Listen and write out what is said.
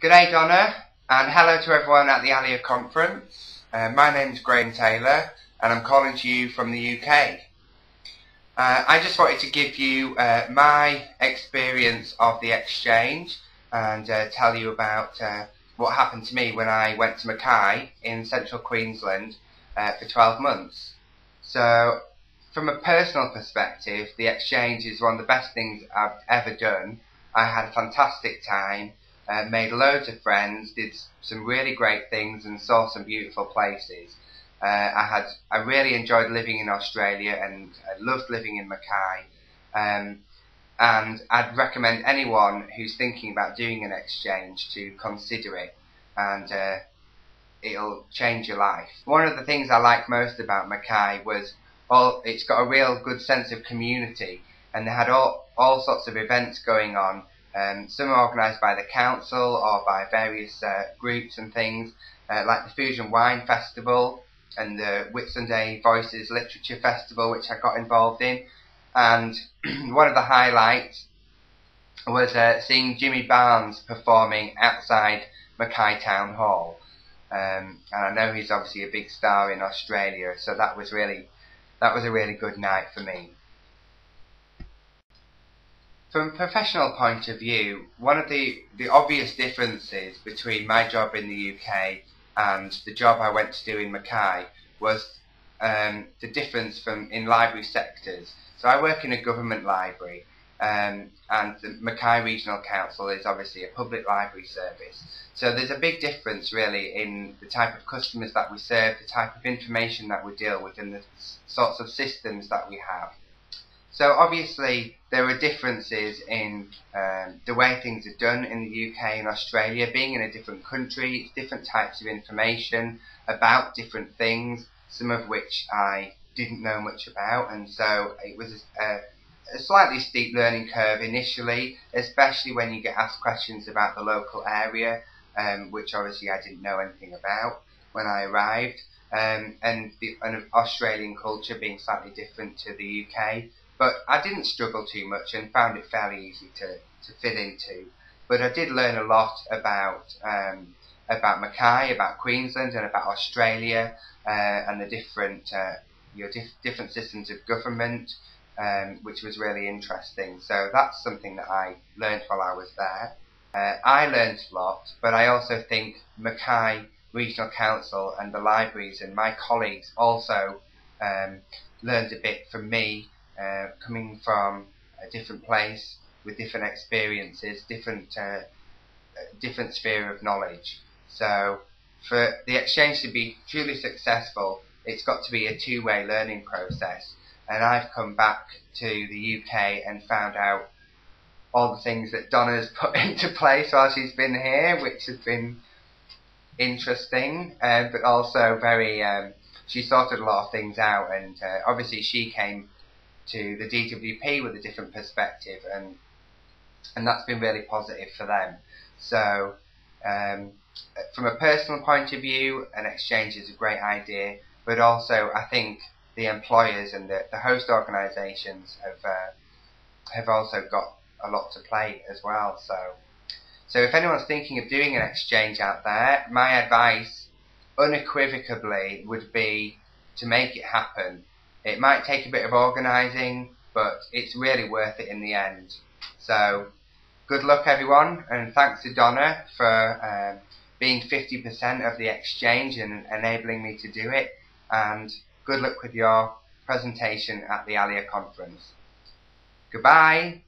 Good day, Donna, and hello to everyone at the ALIA conference. My name's Graham Taylor, and I'm calling to you from the UK. I just wanted to give you my experience of the exchange and tell you about what happened to me when I went to Mackay in central Queensland for 12 months. So, from a personal perspective, the exchange is one of the best things I've ever done. I had a fantastic time. Made loads of friends, did some really great things and saw some beautiful places. I really enjoyed living in Australia and I loved living in Mackay. And I'd recommend anyone who's thinking about doing an exchange to consider it, and it'll change your life. One of the things I liked most about Mackay was it's got a real good sense of community, and they had all sorts of events going on. Some are organised by the council or by various groups and things, like the Food and Wine Festival and the Whitsunday Voices Literature Festival, which I got involved in. And one of the highlights was seeing Jimmy Barnes performing outside Mackay Town Hall. And I know he's obviously a big star in Australia, so that was a really good night for me. From a professional point of view, one of the obvious differences between my job in the UK and the job I went to do in Mackay was the difference in library sectors. So I work in a government library, and the Mackay Regional Council is obviously a public library service. So there's a big difference really in the type of customers that we serve, the type of information that we deal with, and the sorts of systems that we have. So obviously there are differences in the way things are done in the UK and Australia. Being in a different country, it's different types of information about different things, some of which I didn't know much about, and so it was a slightly steep learning curve initially, especially when you get asked questions about the local area, which obviously I didn't know anything about when I arrived, and Australian culture being slightly different to the UK. But I didn't struggle too much and found it fairly easy to fit into. But I did learn a lot about Mackay, about Queensland, and about Australia, and the different systems of government, which was really interesting. So that's something that I learned while I was there. I learned a lot, but I also think Mackay Regional Council and the libraries and my colleagues also learned a bit from me. Coming from a different place with different experiences, different sphere of knowledge. So for the exchange to be truly successful, it's got to be a two-way learning process. And I've come back to the UK and found out all the things that Donna's put into place while she's been here, which has been interesting, but also very, she sorted a lot of things out, and obviously she came to the DWP with a different perspective, and that's been really positive for them. So from a personal point of view, an exchange is a great idea, but also I think the employers and the host organisations have also got a lot to play as well. So if anyone's thinking of doing an exchange out there, my advice unequivocally would be to make it happen. It might take a bit of organising, but it's really worth it in the end. So, good luck everyone, and thanks to Donna for being 50% of the exchange and enabling me to do it, and good luck with your presentation at the ALIA conference. Goodbye!